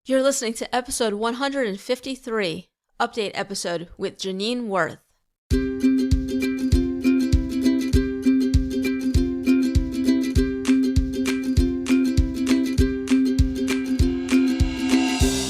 You're listening to episode 153, update episode with Janine Wirth.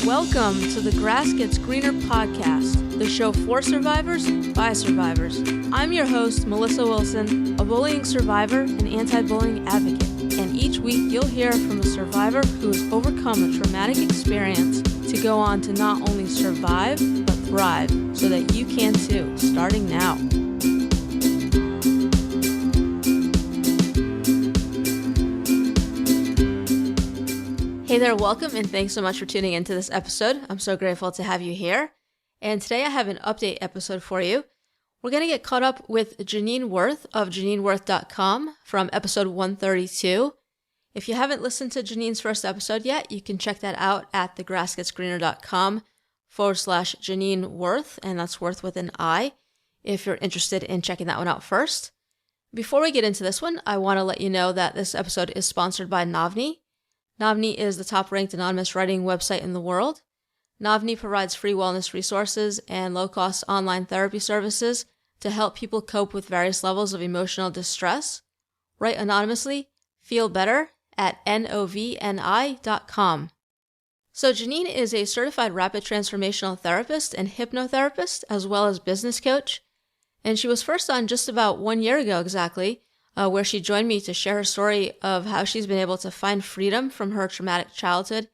Welcome to the Grass Gets Greener podcast, the show for survivors by survivors. I'm your host, Melissa Wilson, a bullying survivor and anti-bullying advocate. And each week you'll hear from a survivor who has overcome a traumatic experience to go on to not only survive, but thrive, so that you can too, starting now. Hey there, welcome, and thanks so much for tuning into this episode. I'm so grateful to have you here. And today I have an update episode for you. We're going to get caught up with Janine Wirth of JanineWirth.com from episode 132. If you haven't listened to Janine's first episode yet, you can check that out at thegrassgetsgreener.com/Janine Wirth, and that's Wirth with an I, if you're interested in checking that one out first. Before we get into this one, I want to let you know that this episode is sponsored by Navni. Navni is the top-ranked anonymous writing website in the world. Navni provides free wellness resources and low-cost online therapy services to help people cope with various levels of emotional distress. Write anonymously, feel better at novni.com. So Janine is a certified rapid transformational therapist and hypnotherapist, as well as business coach. And she was first on just about 1 year ago exactly, where she joined me to share her story of how she's been able to find freedom from her traumatic childhood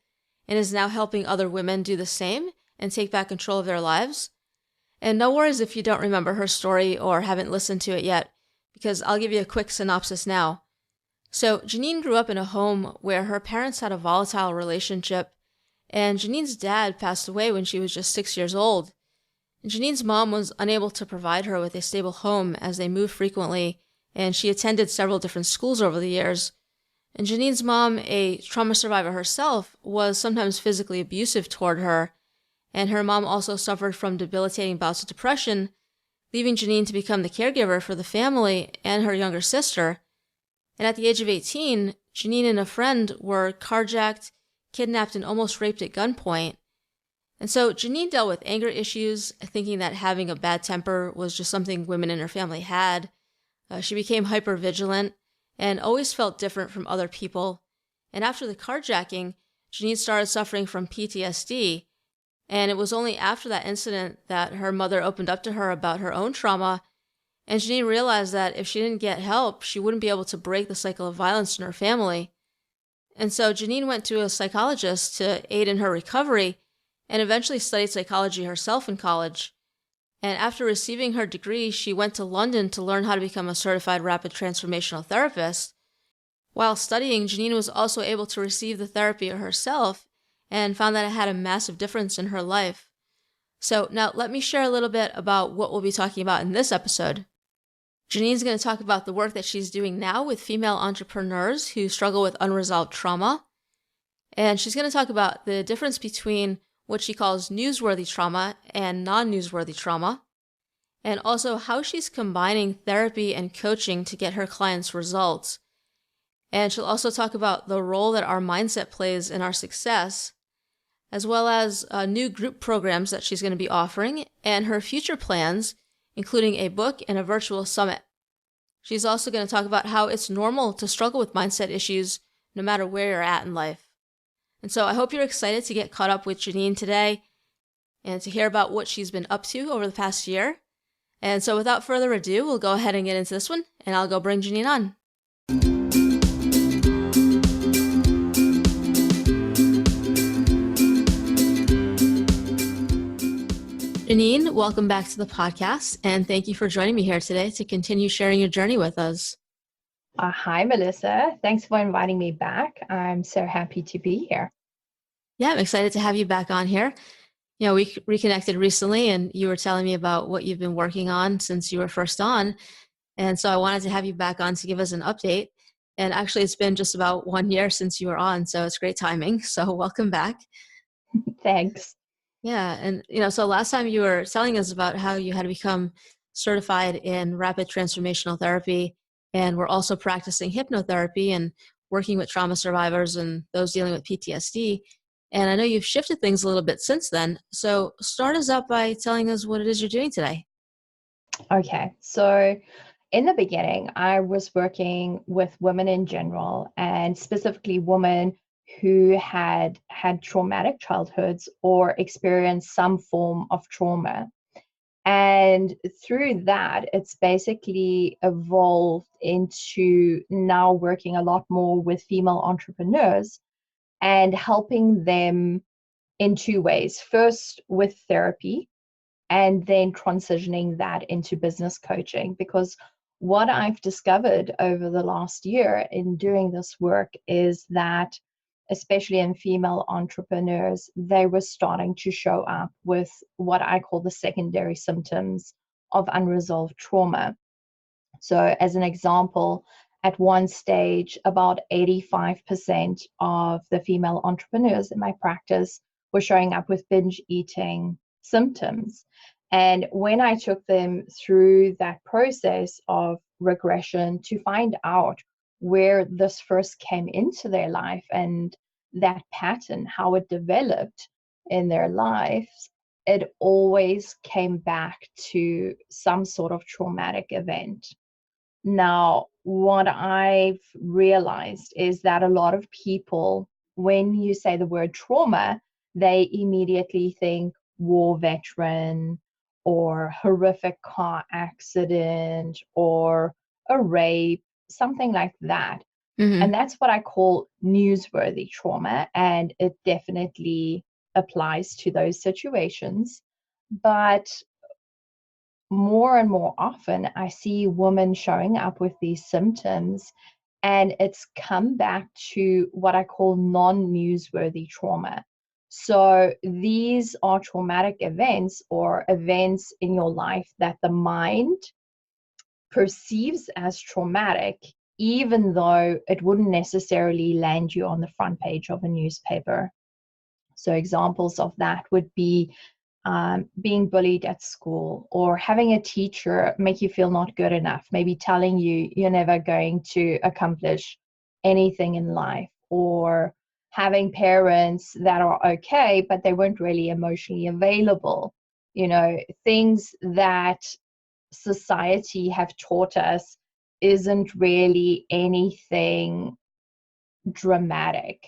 and is now helping other women do the same and take back control of their lives. And no worries if you don't remember her story or haven't listened to it yet, because I'll give you a quick synopsis now. So Janine grew up in a home where her parents had a volatile relationship, and Janine's dad passed away when she was just 6 years old. And Janine's mom was unable to provide her with a stable home as they moved frequently, and she attended several different schools over the years. And Janine's mom, a trauma survivor herself, was sometimes physically abusive toward her, and her mom also suffered from debilitating bouts of depression, leaving Janine to become the caregiver for the family and her younger sister. And at the age of 18, Janine and a friend were carjacked, kidnapped, and almost raped at gunpoint. And so Janine dealt with anger issues, thinking that having a bad temper was just something women in her family had. She became hypervigilant and always felt different from other people. And after the carjacking, Janine started suffering from PTSD. And it was only after that incident that her mother opened up to her about her own trauma. And Janine realized that if she didn't get help, she wouldn't be able to break the cycle of violence in her family. And so Janine went to a psychologist to aid in her recovery and eventually studied psychology herself in college. And after receiving her degree, she went to London to learn how to become a certified rapid transformational therapist. While studying, Janine was also able to receive the therapy herself and found that it had a massive difference in her life. So now let me share a little bit about what we'll be talking about in this episode. Janine's going to talk about the work that she's doing now with female entrepreneurs who struggle with unresolved trauma. And she's going to talk about the difference between what she calls newsworthy trauma and non-newsworthy trauma, and also how she's combining therapy and coaching to get her clients results. And she'll also talk about the role that our mindset plays in our success, as well as new group programs that she's going to be offering, and her future plans, including a book and a virtual summit. She's also going to talk about how it's normal to struggle with mindset issues no matter where you're at in life. And so I hope you're excited to get caught up with Janine today and to hear about what she's been up to over the past year. And so without further ado, we'll go ahead and get into this one, and I'll go bring Janine on. Janine, welcome back to the podcast, and thank you for joining me here today to continue sharing your journey with us. Hi, Melissa. Thanks for inviting me back. I'm so happy to be here. Yeah, I'm excited to have you back on here. You know, we reconnected recently, and you were telling me about what you've been working on since you were first on. And so I wanted to have you back on to give us an update. And actually, it's been just about 1 year since you were on, so it's great timing. So welcome back. Thanks. Yeah. And, so last time you were telling us about how you had become certified in rapid transformational therapy, and we're also practicing hypnotherapy and working with trauma survivors and those dealing with PTSD. And I know you've shifted things a little bit since then. So start us out by telling us what it is you're doing today. Okay, so in the beginning, I was working with women in general, and specifically women who had traumatic childhoods or experienced some form of trauma. And through that, it's basically evolved into now working a lot more with female entrepreneurs and helping them in two ways. First, with therapy, and then transitioning that into business coaching. Because what I've discovered over the last year in doing this work is that, especially in female entrepreneurs, they were starting to show up with what I call the secondary symptoms of unresolved trauma. So, as an example, at one stage, about 85% of the female entrepreneurs in my practice were showing up with binge eating symptoms. And when I took them through that process of regression to find out where this first came into their life and that pattern, how it developed in their lives, it always came back to some sort of traumatic event. Now, what I've realized is that a lot of people, when you say the word trauma, they immediately think war veteran or horrific car accident or a rape, something like that. Mm-hmm. And that's what I call newsworthy trauma. And it definitely applies to those situations. But more and more often, I see women showing up with these symptoms, and it's come back to what I call non-newsworthy trauma. So these are traumatic events or events in your life that the mind perceives as traumatic, even though it wouldn't necessarily land you on the front page of a newspaper. So examples of that would be being bullied at school, or having a teacher make you feel not good enough, maybe telling you you're never going to accomplish anything in life, or having parents that are okay, but they weren't really emotionally available. Things that society have taught us isn't really anything dramatic,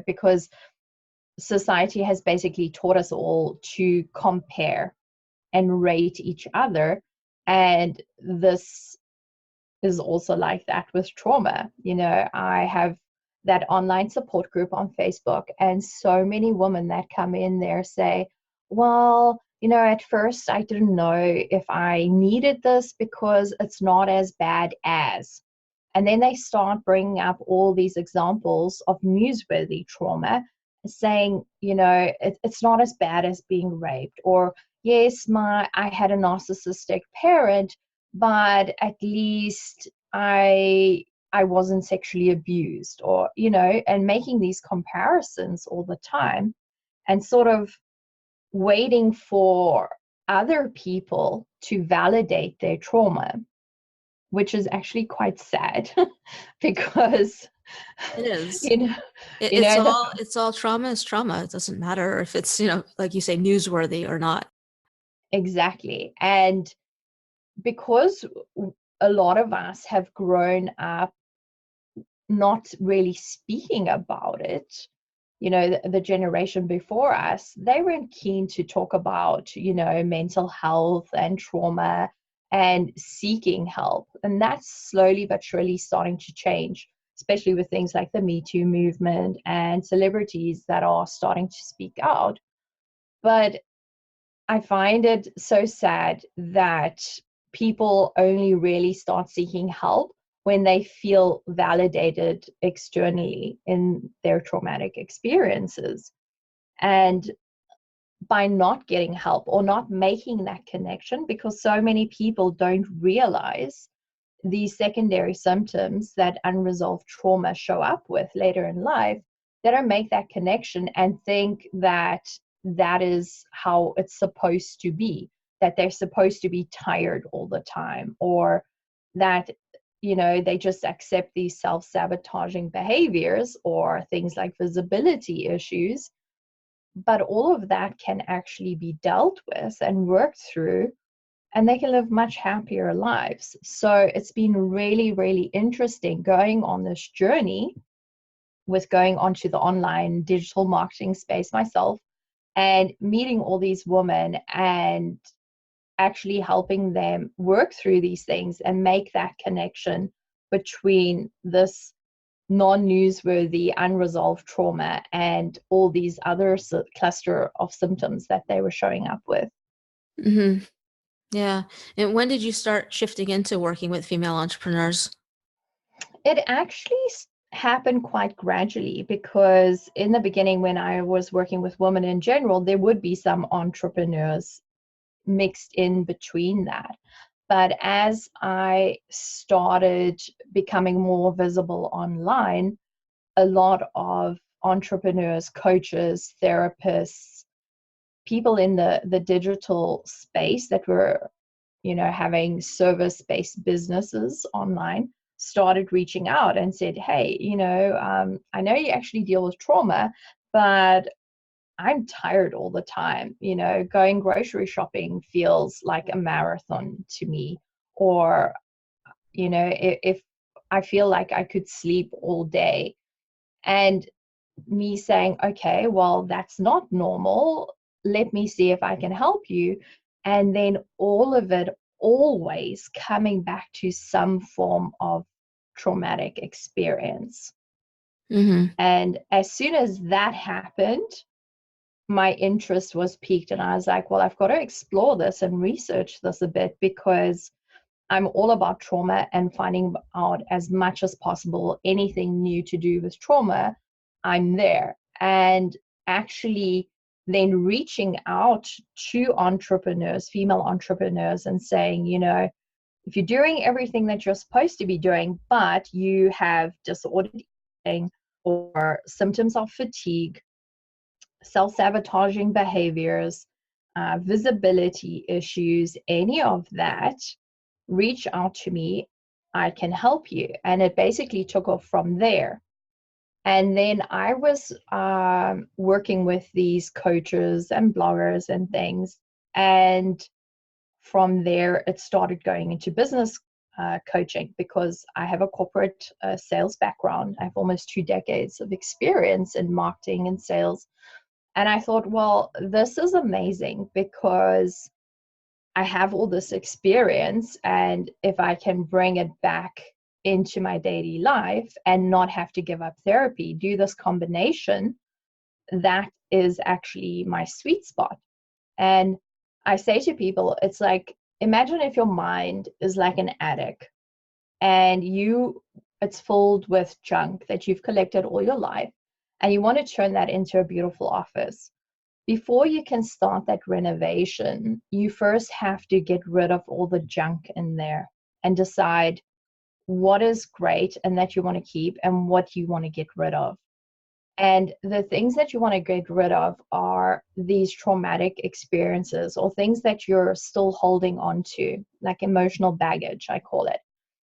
because society has basically taught us all to compare and rate each other. And this is also like that with trauma. I have that online support group on Facebook, and so many women that come in there say, well, at first I didn't know if I needed this because it's not as bad as. And then they start bringing up all these examples of newsworthy trauma, saying, it's not as bad as being raped, or yes, I had a narcissistic parent, but at least I wasn't sexually abused, or and making these comparisons all the time, and sort of waiting for other people to validate their trauma, which is actually quite sad because It is. you know It, you it's know the all it's all trauma is trauma. It doesn't matter if it's, like you say, newsworthy or not. exactly. And because a lot of us have grown up not really speaking about it, the generation before us, they weren't keen to talk about mental health and trauma and seeking help. And that's slowly but surely starting to change, especially with things like the Me Too movement and celebrities that are starting to speak out. But I find it so sad that people only really start seeking help when they feel validated externally in their traumatic experiences. And by not getting help or not making that connection, because so many people don't realize these secondary symptoms that unresolved trauma show up with later in life, they don't make that connection and think that that is how it's supposed to be, that they're supposed to be tired all the time, or that they just accept these self-sabotaging behaviors or things like visibility issues but all of that can actually be dealt with and worked through, and they can live much happier lives. So it's been really, really interesting going on this journey with going onto the online digital marketing space myself and meeting all these women and actually helping them work through these things and make that connection between this non-newsworthy unresolved trauma and all these other cluster of symptoms that they were showing up with. Mm-hmm. Yeah. And when did you start shifting into working with female entrepreneurs? It actually happened quite gradually, because in the beginning, when I was working with women in general, there would be some entrepreneurs mixed in between that. But as I started becoming more visible online, a lot of entrepreneurs, coaches, therapists, people in the digital space that were, having service-based businesses online started reaching out and said, hey, I know you actually deal with trauma, but I'm tired all the time. Going grocery shopping feels like a marathon to me. Or, if I feel like I could sleep all day. And me saying, okay, well, that's not normal. Let me see if I can help you. And then all of it always coming back to some form of traumatic experience. Mm-hmm. And as soon as that happened, my interest was piqued, and I was like, well, I've got to explore this and research this a bit, because I'm all about trauma and finding out as much as possible anything new to do with trauma. I'm there. And actually then reaching out to entrepreneurs, female entrepreneurs, and saying, if you're doing everything that you're supposed to be doing, but you have disordered eating or symptoms of fatigue, self-sabotaging behaviors, visibility issues, any of that, reach out to me. I can help you. And it basically took off from there. And then I was working with these coaches and bloggers and things. And from there, it started going into business coaching, because I have a corporate sales background. I have almost 2 decades of experience in marketing and sales. And I thought, well, this is amazing, because I have all this experience, and if I can bring it back into my daily life and not have to give up therapy, do this combination, that is actually my sweet spot. And I say to people, it's like, imagine if your mind is like an attic, and it's filled with junk that you've collected all your life, and you want to turn that into a beautiful office. Before you can start that renovation, you first have to get rid of all the junk in there and decide what is great and that you want to keep, and what you want to get rid of. And the things that you want to get rid of are these traumatic experiences, or things that you're still holding on to, like emotional baggage, I call it.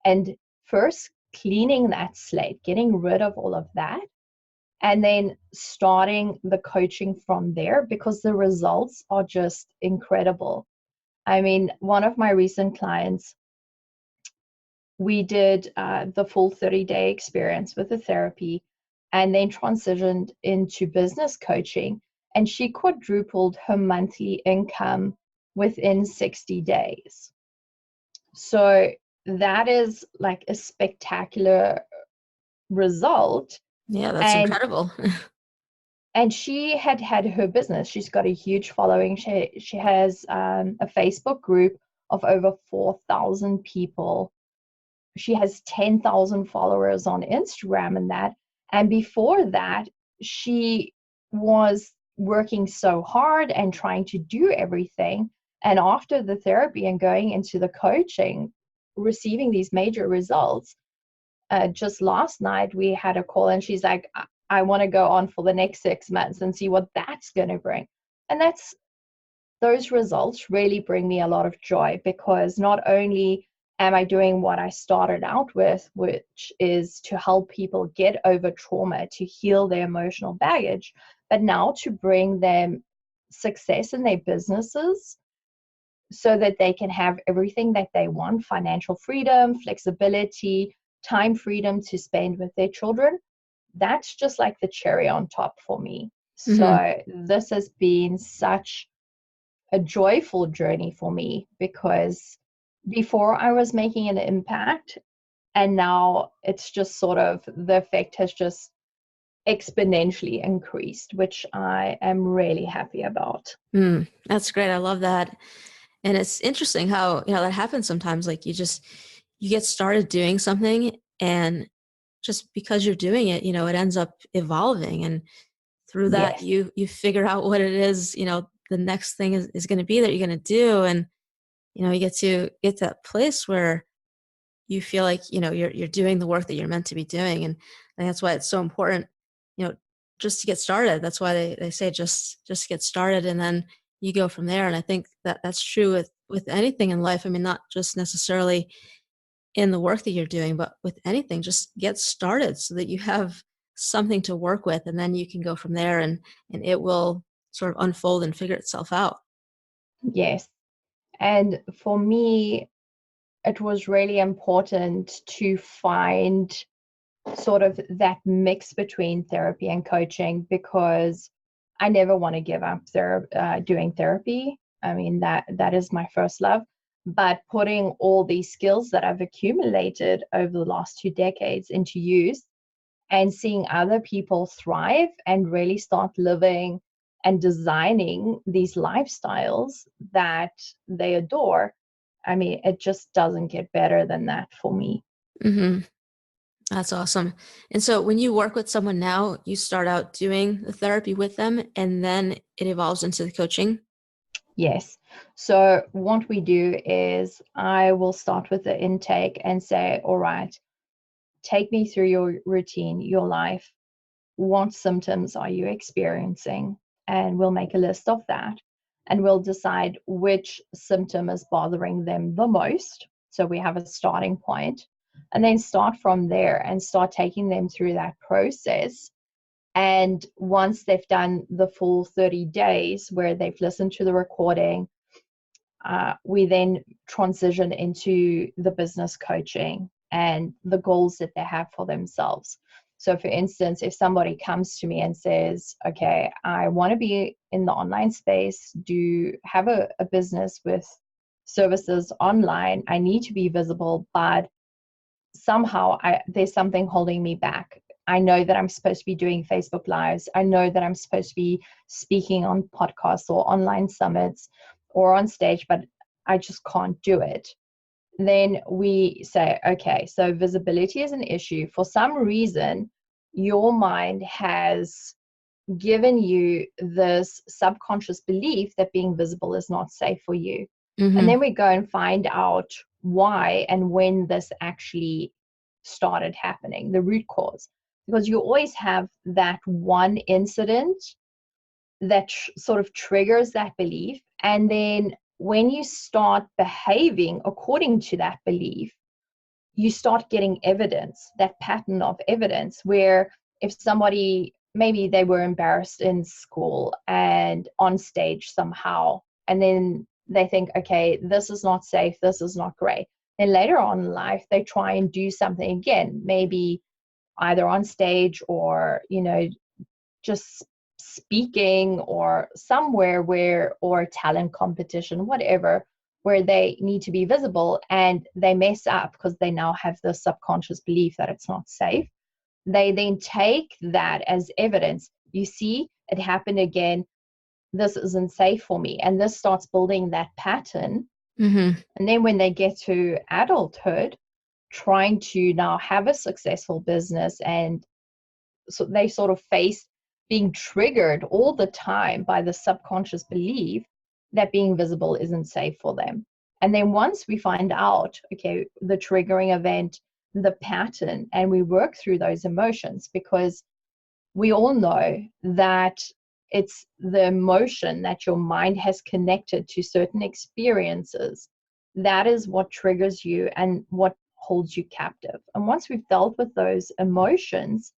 And first, cleaning that slate, getting rid of all of that, and then starting the coaching from there, because the results are just incredible. I mean, one of my recent clients, we did the full 30-day experience with the therapy, and then transitioned into business coaching, and she quadrupled her monthly income within 60 days. So that is like a spectacular result. Yeah, that's And incredible. she had her business. She's got a huge following. She has a Facebook group of over 4,000 people. She has 10,000 followers on Instagram and that. And before that, she was working so hard and trying to do everything. And after the therapy and going into the coaching, receiving these major results, just last night we had a call, and she's like, I want to go on for the next 6 months and see what that's going to bring. And those results really bring me a lot of joy, because not only am I doing what I started out with, which is to help people get over trauma, to heal their emotional baggage, but now to bring them success in their businesses so that they can have everything that they want, financial freedom, flexibility, time freedom to spend with their children. That's just like the cherry on top for me. So this has been such a joyful journey for me, because before I was making an impact, and now it's just sort of the effect has just exponentially increased, which I am really happy about. That's great. I love that. And it's interesting how, that happens sometimes. Like you get started doing something, and just because you're doing it, it ends up evolving. And through that, Yes. you figure out what it is, the next thing is going to be that you're going to do. And, you get to that place where you feel like, you're doing the work that you're meant to be doing. And that's why it's so important, just to get started. That's why they say just get started, and then you go from there. And I think that that's true with anything in life. I mean, not just necessarily in the work that you're doing, but with anything, just get started so that you have something to work with, and then you can go from there, and it will sort of unfold and figure itself out. Yes. And for me, it was really important to find sort of that mix between therapy and coaching, because I never want to give up doing therapy. I mean, that is my first love. But putting all these skills that I've accumulated over the last 2 decades into use, and seeing other people thrive and really start living and designing these lifestyles that they adore. I mean, it just doesn't get better than that for me. Mm-hmm. That's awesome. And so when you work with someone now, you start out doing the therapy with them, and then it evolves into the coaching. Yes. So what we do is I will start with the intake and say, all right, take me through your routine, your life. What symptoms are you experiencing? And we'll make a list of that. And we'll decide which symptom is bothering them the most. So we have a starting point, and then start from there and start taking them through that process. And once they've done the full 30 days where they've listened to the recording, we then transition into the business coaching and the goals that they have for themselves. So, for instance, if somebody comes to me and says, okay, I want to be in the online space, have a business with services online, I need to be visible, but somehow there's something holding me back. I know that I'm supposed to be doing Facebook Lives. I know that I'm supposed to be speaking on podcasts or online summits or on stage, but I just can't do it. Then we say, okay, so visibility is an issue. For some reason, your mind has given you this subconscious belief that being visible is not safe for you. And then we go and find out why and when this actually started happening, the root cause. Because you always have that one incident that sort of triggers that belief. And then when you start behaving according to that belief, you start getting evidence, that pattern of evidence, where if somebody, maybe they were embarrassed in school and on stage somehow, and then they think, okay, this is not safe, this is not great. Then later on in life, they try and do something again, maybe either on stage or, just speaking or somewhere or a talent competition, whatever, where they need to be visible, and they mess up because they now have the subconscious belief that it's not safe. They then take that as evidence. You see, it happened again. This isn't safe for me. And this starts building that pattern. And then when they get to adulthood, trying to now have a successful business, and so they sort of face being triggered all the time by the subconscious belief that being visible isn't safe for them. And then once we find out, okay, the triggering event, the pattern, and we work through those emotions, because we all know that it's the emotion that your mind has connected to certain experiences. That is what triggers you and what holds you captive. And once we've dealt with those emotions,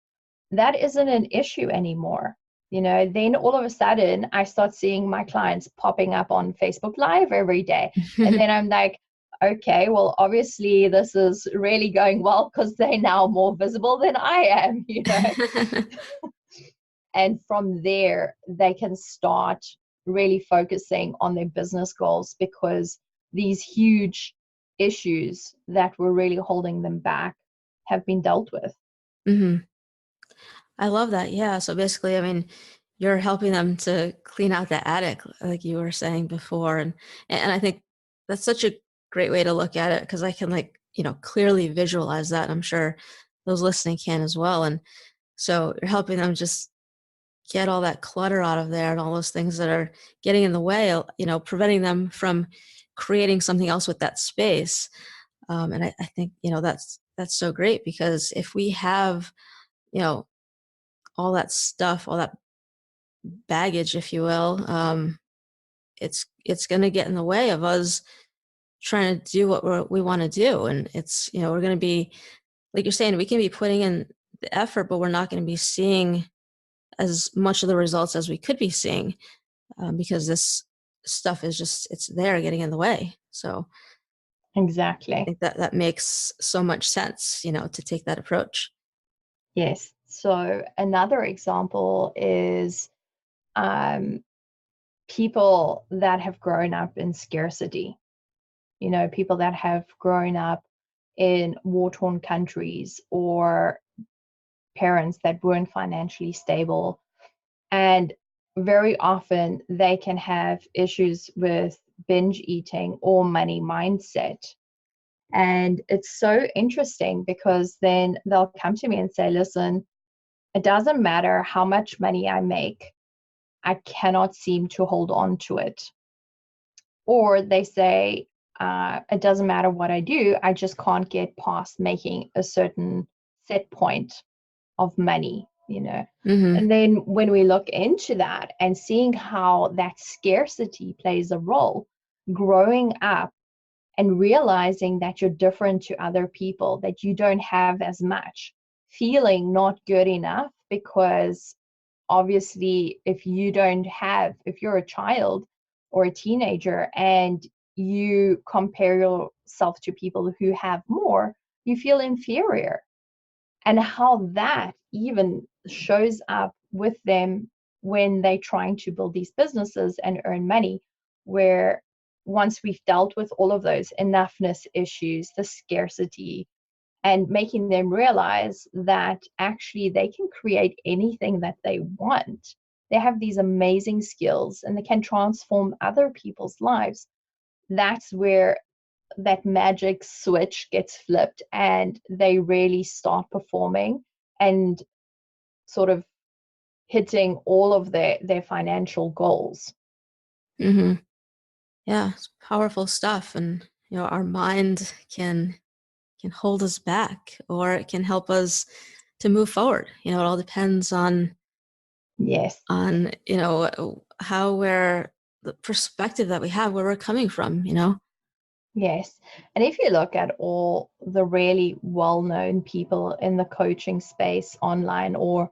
that isn't an issue anymore. Then all of a sudden I start seeing my clients popping up on Facebook Live every day. And then I'm like, okay, well, obviously this is really going well because they're now more visible than I am, And from there, they can start really focusing on their business goals, because these huge issues that were really holding them back have been dealt with. Hmm. I love that. Yeah. So basically, I mean, you're helping them to clean out the attic, like you were saying before. And I think that's such a great way to look at it, because I can, like, clearly visualize that. I'm sure those listening can as well. And so you're helping them just get all that clutter out of there and all those things that are getting in the way, preventing them from creating something else with that space. And I think, that's so great, because if we have, you know, all that stuff, all that baggage, if you will, it's going to get in the way of us trying to do what we want to do. And it's, we're going to be, like you're saying, we can be putting in the effort, but we're not going to be seeing as much of the results as we could be seeing, because this stuff is just, it's there getting in the way. So I Exactly. think that makes so much sense, to take that approach. Yes. So another example is um, people that have grown up in scarcity, people that have grown up in war-torn countries, or parents that weren't financially stable. And very often they can have issues with binge eating or money mindset. And it's so interesting, because then they'll come to me and say, listen, it doesn't matter how much money I make, I cannot seem to hold on to it. Or they say, it doesn't matter what I do, I just can't get past making a certain set point of money. Mm-hmm. And then when we look into that and seeing how that scarcity plays a role, growing up and realizing that you're different to other people, that you don't have as much, feeling not good enough, because obviously if you're a child or a teenager and you compare yourself to people who have more, you feel inferior. And how that even shows up with them when they're trying to build these businesses and earn money, where once we've dealt with all of those enoughness issues, the scarcity, and making them realize that actually they can create anything that they want. They have these amazing skills and they can transform other people's lives. That's where that magic switch gets flipped and they really start performing and sort of hitting all of their financial goals. Mm-hmm. Yeah, it's powerful stuff. And, our mind can hold us back, or it can help us to move forward. It all depends on Yes. how we're, the perspective that we have, where we're coming from. Yes. And if you look at all the really well-known people in the coaching space online, or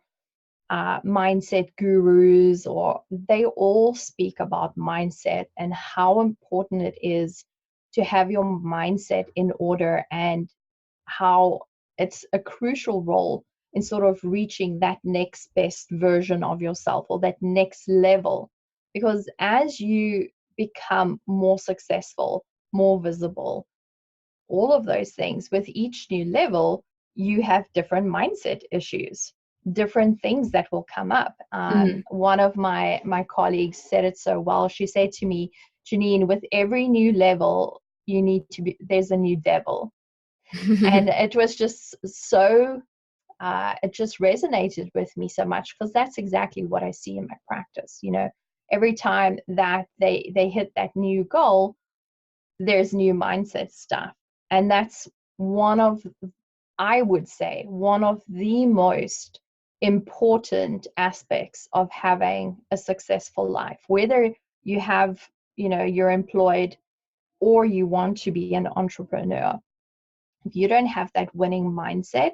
mindset gurus, or they all speak about mindset and how important it is to have your mindset in order, and how it's a crucial role in sort of reaching that next best version of yourself, or that next level. Because as you become more successful, more visible, all of those things, with each new level, you have different mindset issues, different things that will come up. Mm-hmm. One of my colleagues said it so well. She said to me, Janine, with every new level, there's a new devil. And it was just so, it just resonated with me so much, because that's exactly what I see in my practice. Every time that they hit that new goal, there's new mindset stuff. And that's I would say, one of the most important aspects of having a successful life. Whether you have, you're employed or you want to be an entrepreneur, if you don't have that winning mindset,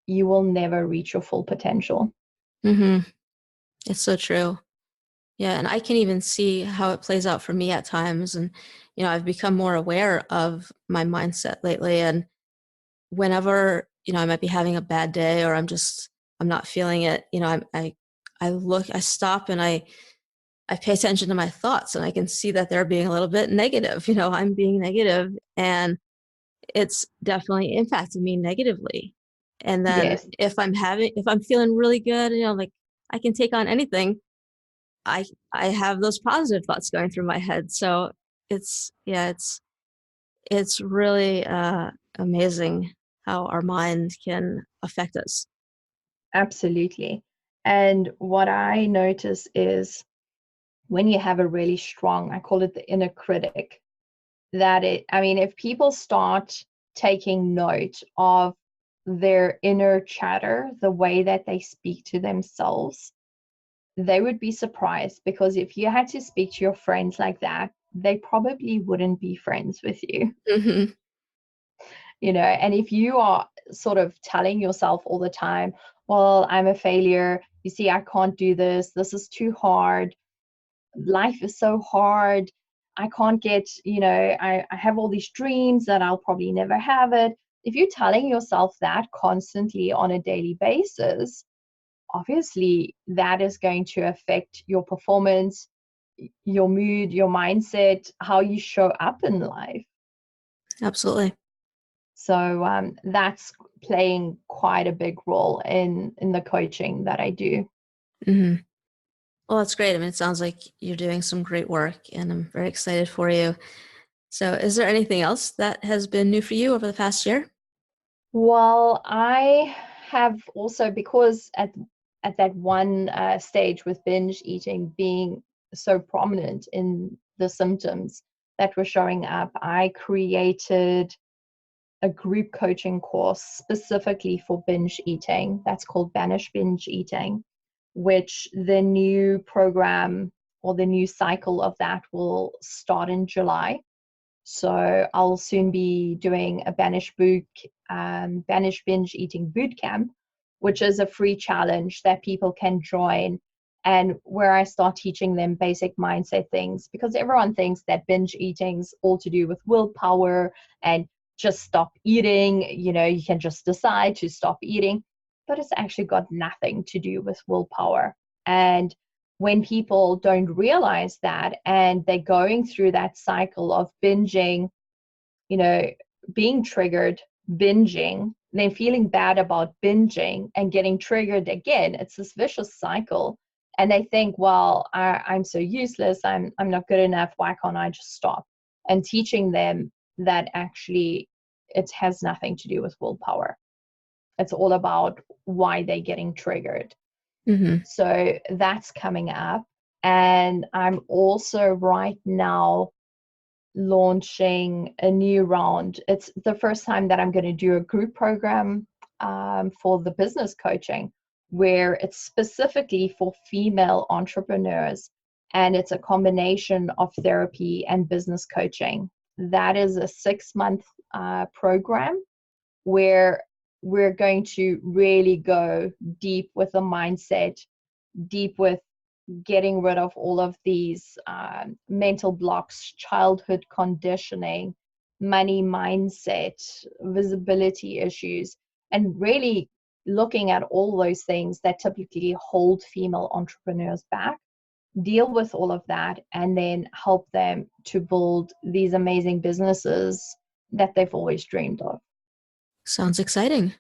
you will never reach your full potential. Mm-hmm. It's so true. Yeah, and I can even see how it plays out for me at times. And, I've become more aware of my mindset lately. And whenever, I might be having a bad day or I'm not feeling it, I stop and I pay attention to my thoughts and I can see that they're being a little bit negative. I'm being negative and it's definitely impacted me negatively. And then Yes, if I'm feeling really good, like I can take on anything, I I have those positive thoughts going through my head. So it's really amazing how our mind can affect us. absolutely. And what I notice is when you have a really strong, I call it the inner critic, I mean, if people start taking note of their inner chatter, the way that they speak to themselves, they would be surprised, because if you had to speak to your friends like that, they probably wouldn't be friends with you, Hmm. and if you are sort of telling yourself all the time, well, I'm a failure, you see, I can't do this is too hard, life is so hard, I can't get, I have all these dreams that I'll probably never have it. If you're telling yourself that constantly on a daily basis, obviously that is going to affect your performance, your mood, your mindset, how you show up in life. Absolutely. So that's playing quite a big role in the coaching that I do. Hmm. Well, that's great. I mean, it sounds like you're doing some great work, and I'm very excited for you. So, is there anything else that has been new for you over the past year? Well, I have also, because at that one stage with binge eating being so prominent in the symptoms that were showing up, I created a group coaching course specifically for binge eating. That's called Banish Binge Eating, which the new program or the new cycle of that will start in July. So I'll soon be doing a Banish binge eating boot camp, which is a free challenge that people can join, and where I start teaching them basic mindset things, because everyone thinks that binge eating's all to do with willpower and just stop eating. You can just decide to stop eating, but it's actually got nothing to do with willpower. And when people don't realize that and they're going through that cycle of binging, you know, being triggered, binging, then feeling bad about binging and getting triggered again, it's this vicious cycle. And they think, well, I'm so useless. I'm not good enough. Why can't I just stop? And teaching them that actually it has nothing to do with willpower. It's all about why they're getting triggered. Hmm. So that's coming up. And I'm also right now launching a new round. It's the first time that I'm going to do a group program for the business coaching, where it's specifically for female entrepreneurs. And it's a combination of therapy and business coaching. That is a 6-month program where we're going to really go deep with the mindset, deep with getting rid of all of these mental blocks, childhood conditioning, money mindset, visibility issues, and really looking at all those things that typically hold female entrepreneurs back, deal with all of that, and then help them to build these amazing businesses that they've always dreamed of. Sounds exciting.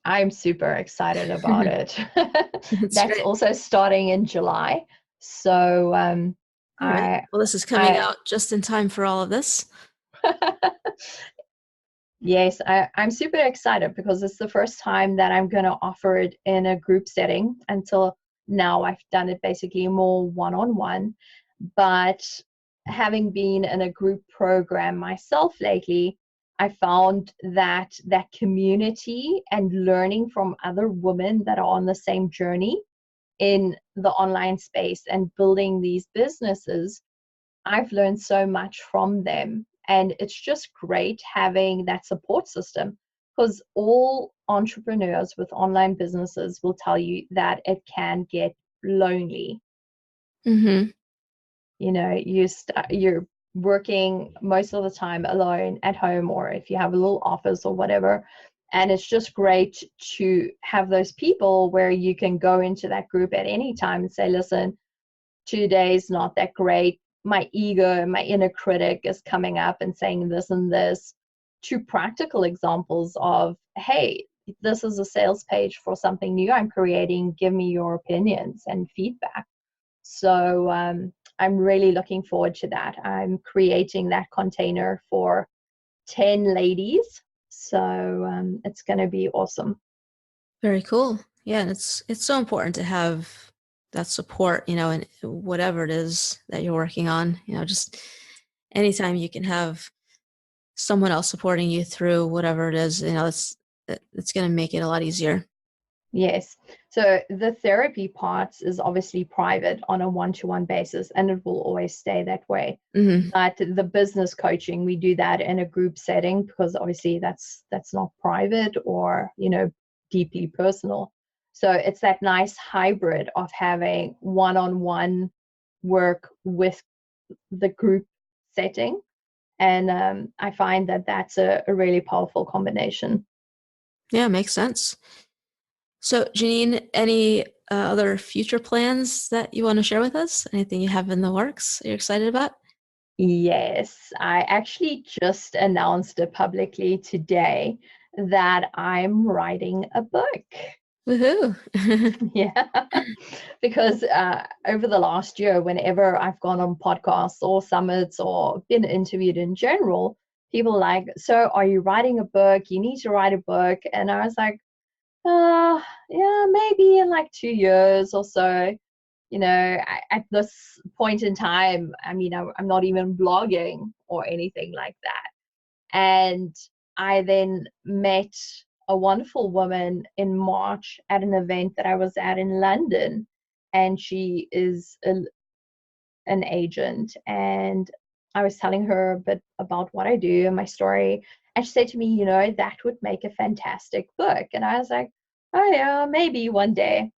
I'm super excited about it. That's That's great. also starting in July. So All right. I Well, this is coming I out just in time for all of this. yes, I'm super excited because it's the first time that I'm going to offer it in a group setting. Until now, I've done it basically more one-on-one. But having been in a group program myself lately, I found that that community and learning from other women that are on the same journey in the online space and building these businesses, I've learned so much from them. And it's just great having that support system, because all entrepreneurs with online businesses will tell you that it can get lonely. Mm-hmm. You're working most of the time alone at home, or if you have a little office or whatever, and it's just great to have those people where you can go into that group at any time and say, listen, today's not that great, my ego, my inner critic is coming up and saying this and this. Two practical examples of, hey, this is a sales page for something new I'm creating, give me your opinions and feedback. So I'm really looking forward to that. I'm creating that container for 10 ladies. So it's going to be awesome. Very cool. Yeah, and it's so important to have that support, in whatever it is that you're working on. Just anytime you can have someone else supporting you through whatever it is, it's going to make it a lot easier. Yes. So the therapy parts is obviously private on a one-to-one basis, and it will always stay that way. Mm-hmm. But the business coaching, we do that in a group setting because obviously that's not private or, deeply personal. So it's that nice hybrid of having one-on-one work with the group setting. And I find that that's a really powerful combination. Yeah, makes sense. So, Janine, any other future plans that you want to share with us? Anything you have in the works you're excited about? Yes, I actually just announced it publicly today that I'm writing a book. Woohoo! Yeah, because over the last year, whenever I've gone on podcasts or summits or been interviewed in general, people are like, so are you writing a book? You need to write a book. And I was like, yeah, maybe in like 2 years or so. At this point in time, I mean, I'm not even blogging or anything like that. And I then met a wonderful woman in March at an event that I was at in London. And she is an agent. And I was telling her a bit about what I do and my story. And she said to me, that would make a fantastic book. And I was like, oh, yeah, maybe one day.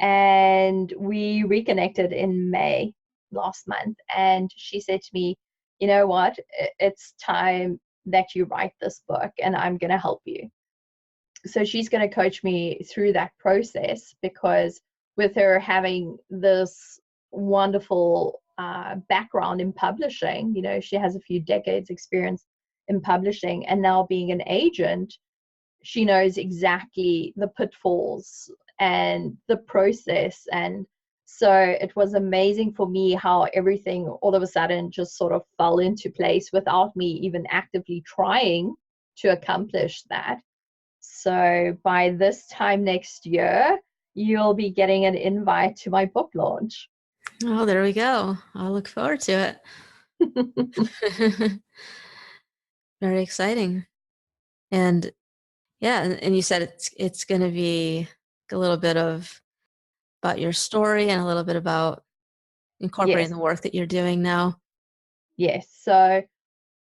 And we reconnected in May last month. And she said to me, you know what? It's time that you write this book, and I'm going to help you. So she's going to coach me through that process, because with her having this wonderful background in publishing, she has a few decades experience in publishing, and now being an agent, she knows exactly the pitfalls and the process. And so it was amazing for me how everything all of a sudden just sort of fell into place without me even actively trying to accomplish that. So by this time next year, you'll be getting an invite to my book launch. Oh, there we go. I'll look forward to it. Very exciting. And yeah, and you said it's going to be a little bit about your story and a little bit about incorporating Yes, the work that you're doing now. yes. So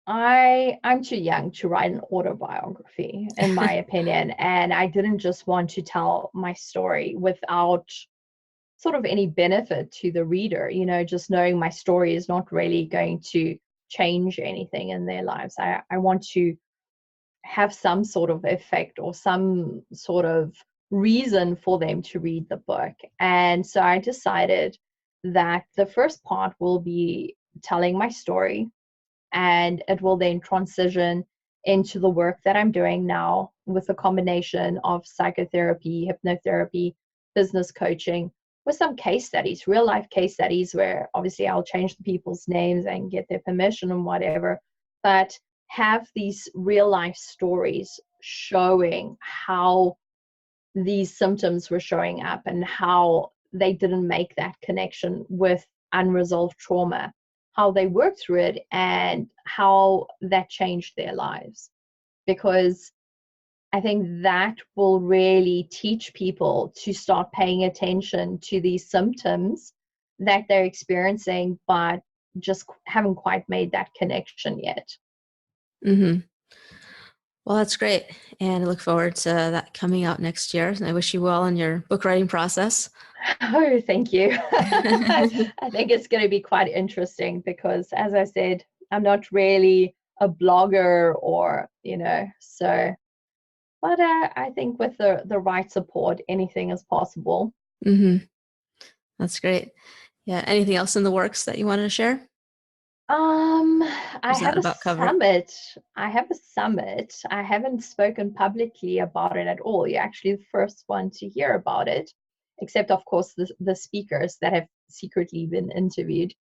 I'm too young to write an autobiography, in my opinion, and I didn't just want to tell my story without sort of any benefit to the reader. Just knowing my story is not really going to change anything in their lives. I want to have some sort of effect or some sort of reason for them to read the book. And so I decided that the first part will be telling my story, and it will then transition into the work that I'm doing now with a combination of psychotherapy, hypnotherapy, business coaching, with some case studies, real life case studies, where obviously I'll change the people's names and get their permission and whatever, but have these real life stories showing how these symptoms were showing up and how they didn't make that connection with unresolved trauma, how they worked through it, and how that changed their lives. Because I think that will really teach people to start paying attention to these symptoms that they're experiencing, but just haven't quite made that connection yet. Mm-hmm. Well, that's great. And I look forward to that coming out next year. And I wish you well in your book writing process. Oh, thank you. I think it's going to be quite interesting because, as I said, I'm not really a blogger or, so, but I think with the right support, anything is possible. hmm That's great. Yeah. Anything else in the works that you wanted to share? Um, I Is that have a about covered? summit. I have a summit. I haven't spoken publicly about it at all. You're actually the first one to hear about it, except of course the speakers that have secretly been interviewed.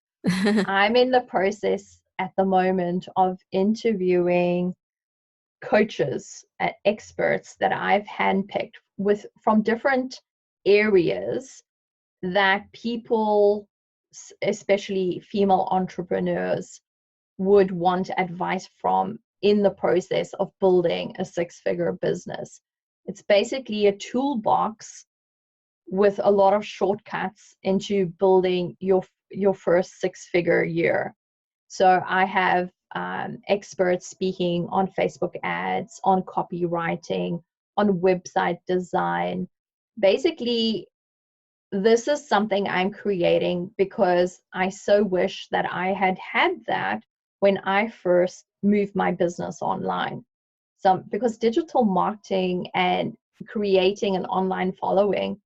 I'm in the process at the moment of interviewing coaches and experts that I've handpicked with from different areas that people, especially female entrepreneurs, would want advice from in the process of building a six-figure business. It's basically a toolbox with a lot of shortcuts into building your first six-figure year. So I have experts speaking on Facebook ads, on copywriting, on website design. Basically, this is something I'm creating because I so wish that I had that when I first moved my business online. So, because digital marketing and creating an online following,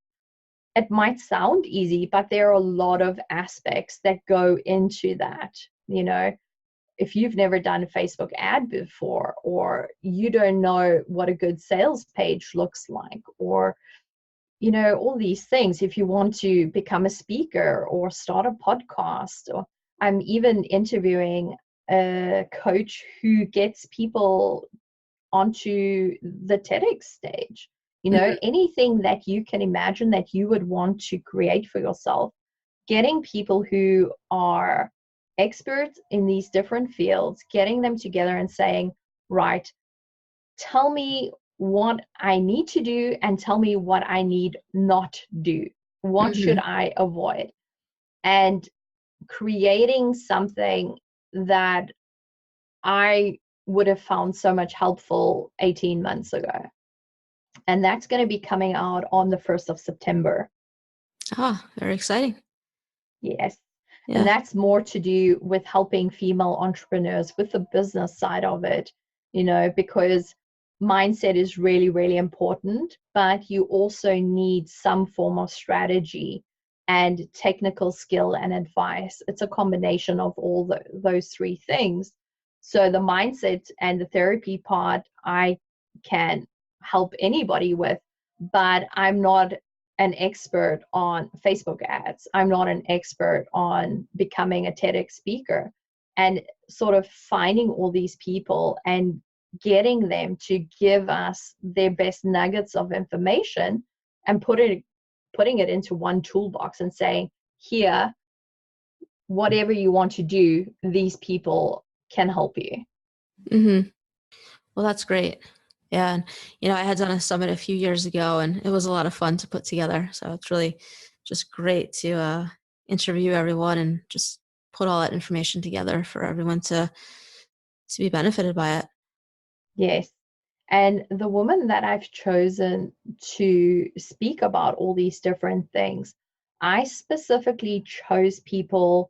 it might sound easy, but there are a lot of aspects that go into that. You know, if you've never done a Facebook ad before, or you don't know what a good sales page looks like, or all these things, if you want to become a speaker or start a podcast, or I'm even interviewing a coach who gets people onto the TEDx stage. Anything that you can imagine that you would want to create for yourself, getting people who are experts in these different fields, getting them together and saying, right, tell me what I need to do and tell me what I need not do. What should hmm I avoid? And creating something that I would have found so much helpful 18 months ago. And that's going to be coming out on the 1st of September. Ah, very exciting. Yes. And Yeah. that's more to do with helping female entrepreneurs with the business side of it, because mindset is really, really important, but you also need some form of strategy and technical skill and advice. It's a combination of all those three things. So the mindset and the therapy part, I can help anybody with, but I'm not an expert on Facebook ads. I'm not an expert on becoming a TEDx speaker. And sort of finding all these people and getting them to give us their best nuggets of information and putting it into one toolbox and saying, here, whatever you want to do, these people can help you. hmm Well, that's great. Yeah. And, I had done a summit a few years ago and it was a lot of fun to put together. So it's really just great to interview everyone and just put all that information together for everyone to be benefited by it. Yes. And the woman that I've chosen to speak about all these different things, I specifically chose people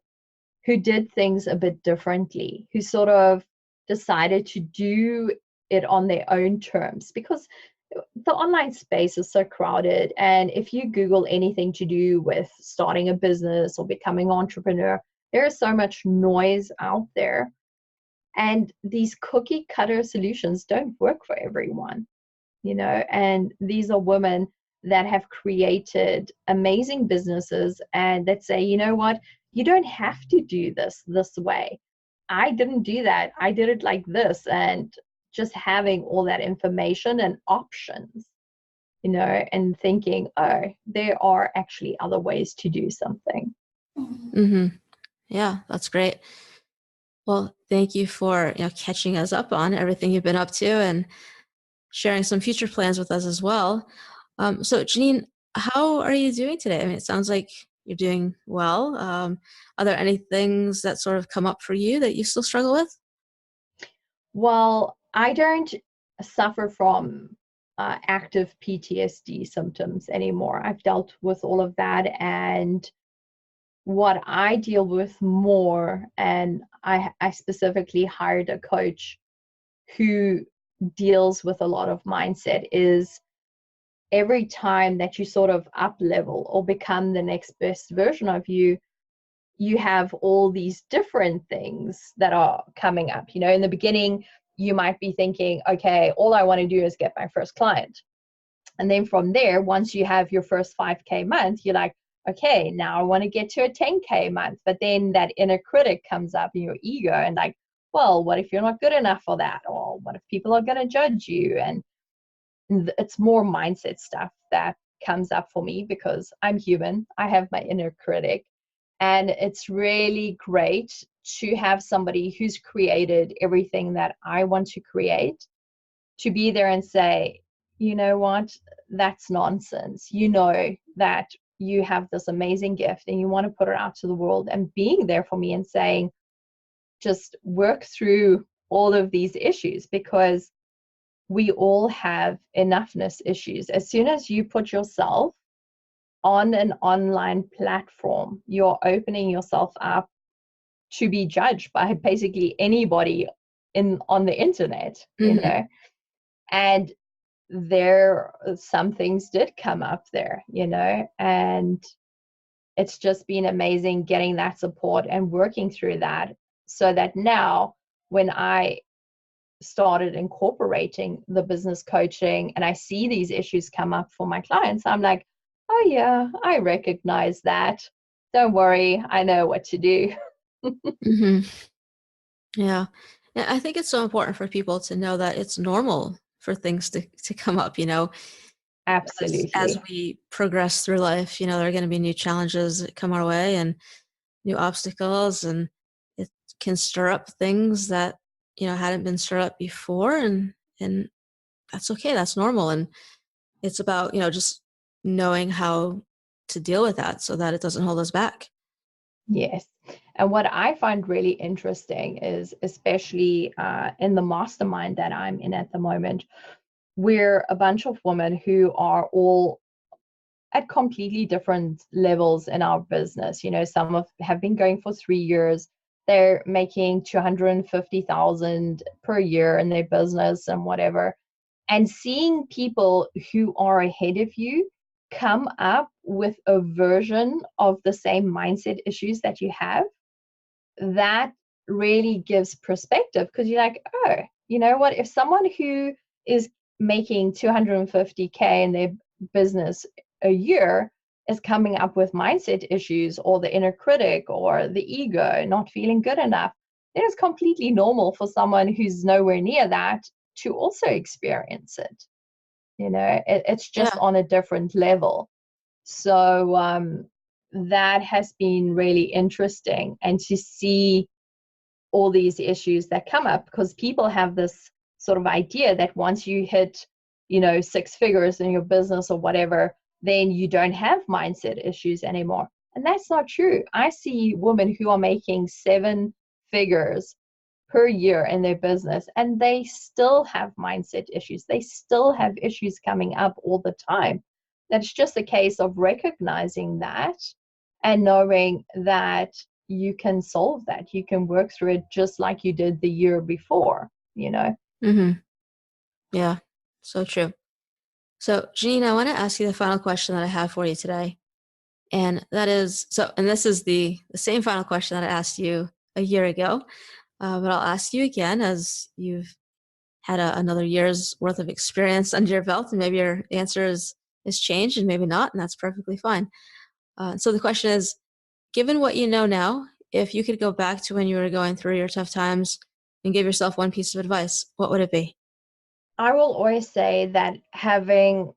who did things a bit differently, who sort of decided to do it on their own terms, because the online space is so crowded. And if you Google anything to do with starting a business or becoming an entrepreneur, there is so much noise out there. And these cookie cutter solutions don't work for everyone, and these are women that have created amazing businesses and that say, you know what, you don't have to do this way. I didn't do that. I did it like this. And just having all that information and options, and thinking, oh, there are actually other ways to do something. hmm Yeah, that's great. Well, thank you for catching us up on everything you've been up to and sharing some future plans with us as well. So, Janine, how are you doing today? I mean, it sounds like you're doing well. Are there any things that sort of come up for you that you still struggle with? Well, I don't suffer from active PTSD symptoms anymore. I've dealt with all of that, and what I deal with more, and I specifically hired a coach who deals with a lot of mindset, is every time that you sort of up level or become the next best version of you, you have all these different things that are coming up. You know, in the beginning, you might be thinking, okay, all I want to do is get my first client. And then from there, once you have your first 5K month, you're like, okay, now I want to get to a 10K month. But then that inner critic comes up in your ego and like, well, what if you're not good enough for that? Or what if people are going to judge you? And it's more mindset stuff that comes up for me because I'm human. I have my inner critic. And it's really great to have somebody who's created everything that I want to create to be there and say, you know what, that's nonsense. You know that you have this amazing gift and you want to put it out to the world, and being there for me and saying, just work through all of these issues, because we all have enoughness issues. As soon as you put yourself on an online platform, you're opening yourself up to be judged by basically anybody on the internet, you know. And there, some things did come up there, you know, and it's just been amazing getting that support and working through that, so that now when I started incorporating the business coaching and I see these issues come up for my clients, I'm like, oh yeah, I recognize that. Don't worry, I know what to do. Yeah. And I think it's so important for people to know that it's normal for things to come up, you know. As Absolutely. we progress through life, you know, there are going to be new challenges that come our way and new obstacles, and it can stir up things that, you know, hadn't been stirred up before, and that's okay. That's normal. And it's about, you know, just knowing how to deal with that so that it doesn't hold us back. Yes. And what I find really interesting is, especially in the mastermind that I'm in at the moment, we're a bunch of women who are all at completely different levels in our business. You know, some have been going for 3 years. They're making 250,000 per year in their business and whatever. And seeing people who are ahead of you come up with a version of the same mindset issues that you have, that really gives perspective, because you're like, oh, you know what? If someone who is making 250K in their business a year is coming up with mindset issues, or the inner critic, or the ego not feeling good enough, then it's completely normal for someone who's nowhere near that to also experience it. You know, it's just Yeah. on a different level. So that has been really interesting, and to see all these issues that come up, because people have this sort of idea that once you hit, you know, 6 figures in your business or whatever, then you don't have mindset issues anymore. And that's not true. I see women who are making 7 figures per year in their business, and they still have mindset issues. They still have issues coming up all the time. That's just a case of recognizing that and knowing that you can solve that. You can work through it just like you did the year before, you know? Yeah. So true. So, Janine, I want to ask you the final question that I have for you today. And that is, and this is the same final question that I asked you a year ago, but I'll ask you again as you've had another year's worth of experience under your belt, and maybe your answer is changed and maybe not, and that's perfectly fine. So the question is, given what you know now, if you could go back to when you were going through your tough times and give yourself one piece of advice, what would it be? I will always say that having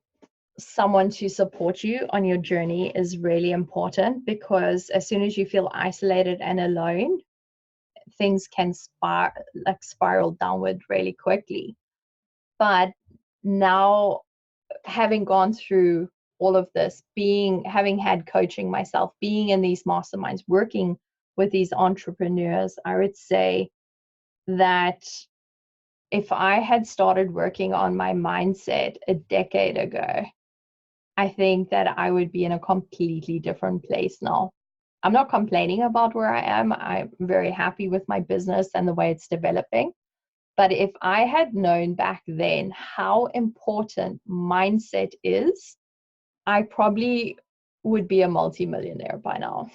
someone to support you on your journey is really important, because as soon as you feel isolated and alone, things can spiral downward really quickly. But now, having gone through all of this, having had coaching myself, being in these masterminds, working with these entrepreneurs, I would say that if I had started working on my mindset a decade ago, I think that I would be in a completely different place now. I'm not complaining about where I am. I'm very happy with my business and the way it's developing. But if I had known back then how important mindset is, I probably would be a multimillionaire by now.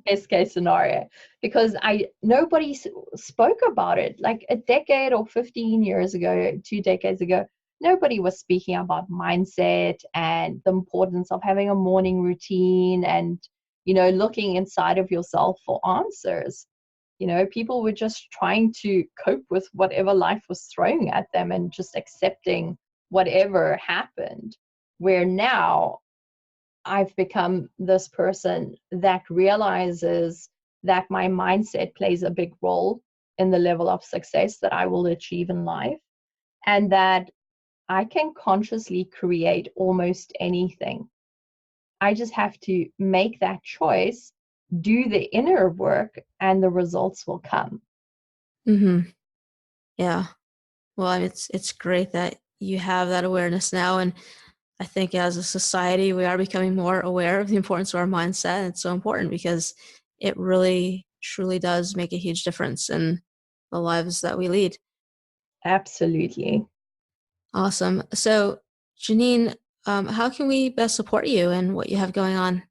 Best case scenario, because nobody spoke about it. Like a decade or 15 years ago, 2 decades ago, nobody was speaking about mindset and the importance of having a morning routine and, looking inside of yourself for answers. People were just trying to cope with whatever life was throwing at them and just accepting whatever happened. Where now I've become this person that realizes that my mindset plays a big role in the level of success that I will achieve in life, and that I can consciously create almost anything. I just have to make that choice, do the inner work, and the results will come. Mm-hmm. Yeah. Well, I mean, it's great that you have that awareness now. And I think as a society, we are becoming more aware of the importance of our mindset. And it's so important because it really, truly does make a huge difference in the lives that we lead. Absolutely. Awesome. So, Janine, how can we best support you and what you have going on?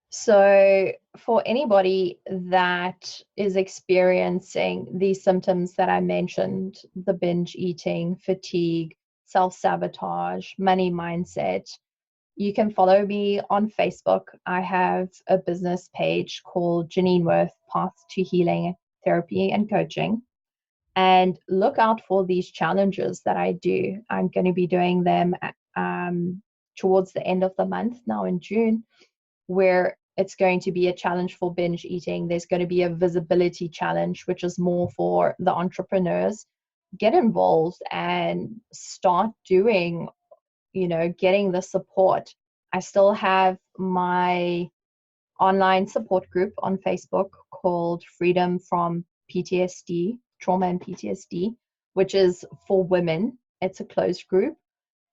So, for anybody that is experiencing these symptoms that I mentioned, the binge eating, fatigue, self-sabotage, money mindset, you can follow me on Facebook. I have a business page called Janine Wirth, Path to Healing, Therapy and Coaching. And look out for these challenges that I do. I'm going to be doing them towards the end of the month now in June, where it's going to be a challenge for binge eating. There's going to be a visibility challenge, which is more for the entrepreneurs. Get involved and start doing, getting the support. I still have my online support group on Facebook called Freedom from PTSD, Trauma and PTSD, which is for women. It's a closed group,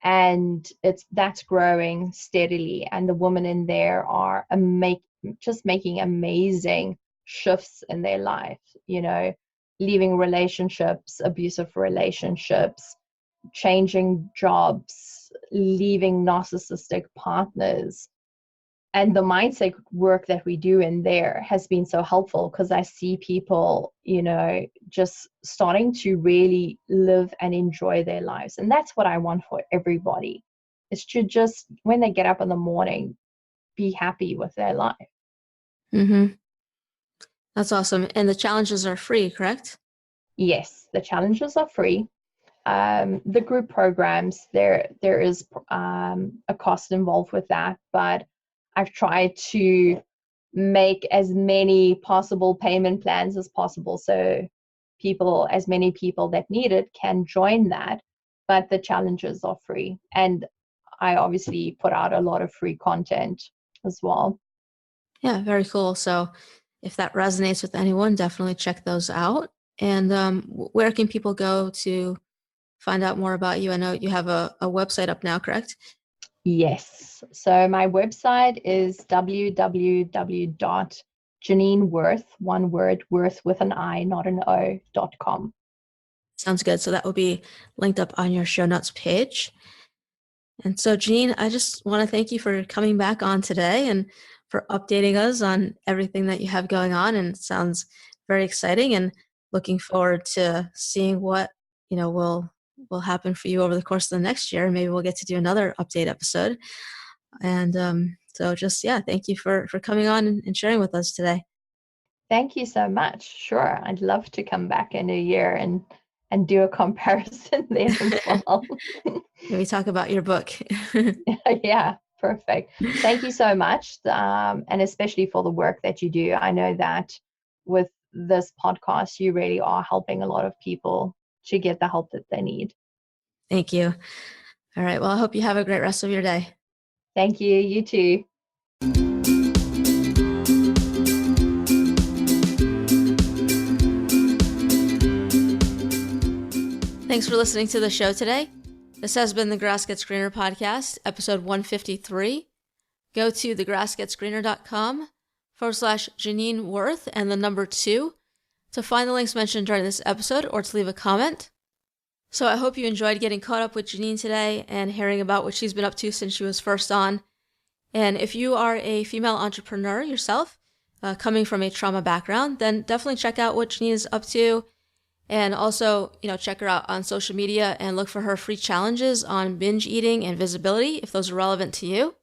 and that's growing steadily, and the women in there are just making amazing shifts in their life, leaving relationships, abusive relationships, changing jobs, leaving narcissistic partners. And the mindset work that we do in there has been so helpful, because I see people, just starting to really live and enjoy their lives. And that's what I want for everybody, is to just, when they get up in the morning, be happy with their life. Mm-hmm. That's awesome. And the challenges are free, correct? Yes, the challenges are free. The group programs, there is a cost involved with that, but I've tried to make as many possible payment plans as possible, so as many people that need it can join that, but the challenges are free. And I obviously put out a lot of free content as well. Yeah, very cool. So if that resonates with anyone, definitely check those out. And where can people go to find out more about you? I know you have a website up now, correct? Yes. So my website is www.JanineWirth, one word, Wirth with an I, not an O.com. Sounds good. So that will be linked up on your show notes page. And so, Janine, I just want to thank you for coming back on today and for updating us on everything that you have going on. And it sounds very exciting, and looking forward to seeing what, will happen for you over the course of the next year. Maybe we'll get to do another update episode. And so just, thank you for coming on and sharing with us today. Thank you so much. Sure. I'd love to come back in a year and do a comparison then as well. Maybe talk about your book. Yeah, perfect. Thank you so much. And especially for the work that you do. I know that with this podcast, you really are helping a lot of people to get the help that they need. Thank you. All right. Well, I hope you have a great rest of your day. Thank you. You too. Thanks for listening to the show today. This has been the Grass Gets Greener podcast, episode 153. Go to thegrassgetsgreener.com/Janine Wirth and the number 2 to find the links mentioned during this episode or to leave a comment. So I hope you enjoyed getting caught up with Janine today and hearing about what she's been up to since she was first on. And if you are a female entrepreneur yourself, coming from a trauma background, then definitely check out what Janine is up to. And also, check her out on social media and look for her free challenges on binge eating and visibility if those are relevant to you.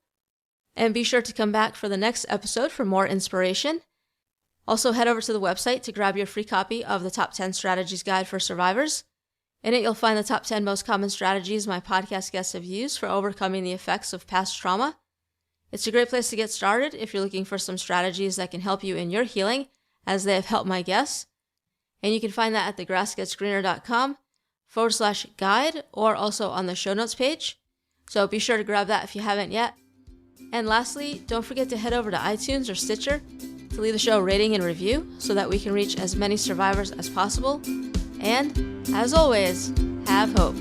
And be sure to come back for the next episode for more inspiration. Also, head over to the website to grab your free copy of the Top 10 Strategies Guide for Survivors. In it, you'll find the top 10 most common strategies my podcast guests have used for overcoming the effects of past trauma. It's a great place to get started if you're looking for some strategies that can help you in your healing, as they have helped my guests. And you can find that at thegrassgetsgreener.com/guide or also on the show notes page. So be sure to grab that if you haven't yet. And lastly, don't forget to head over to iTunes or Stitcher to leave the show a rating and review so that we can reach as many survivors as possible. And, as always, have hope.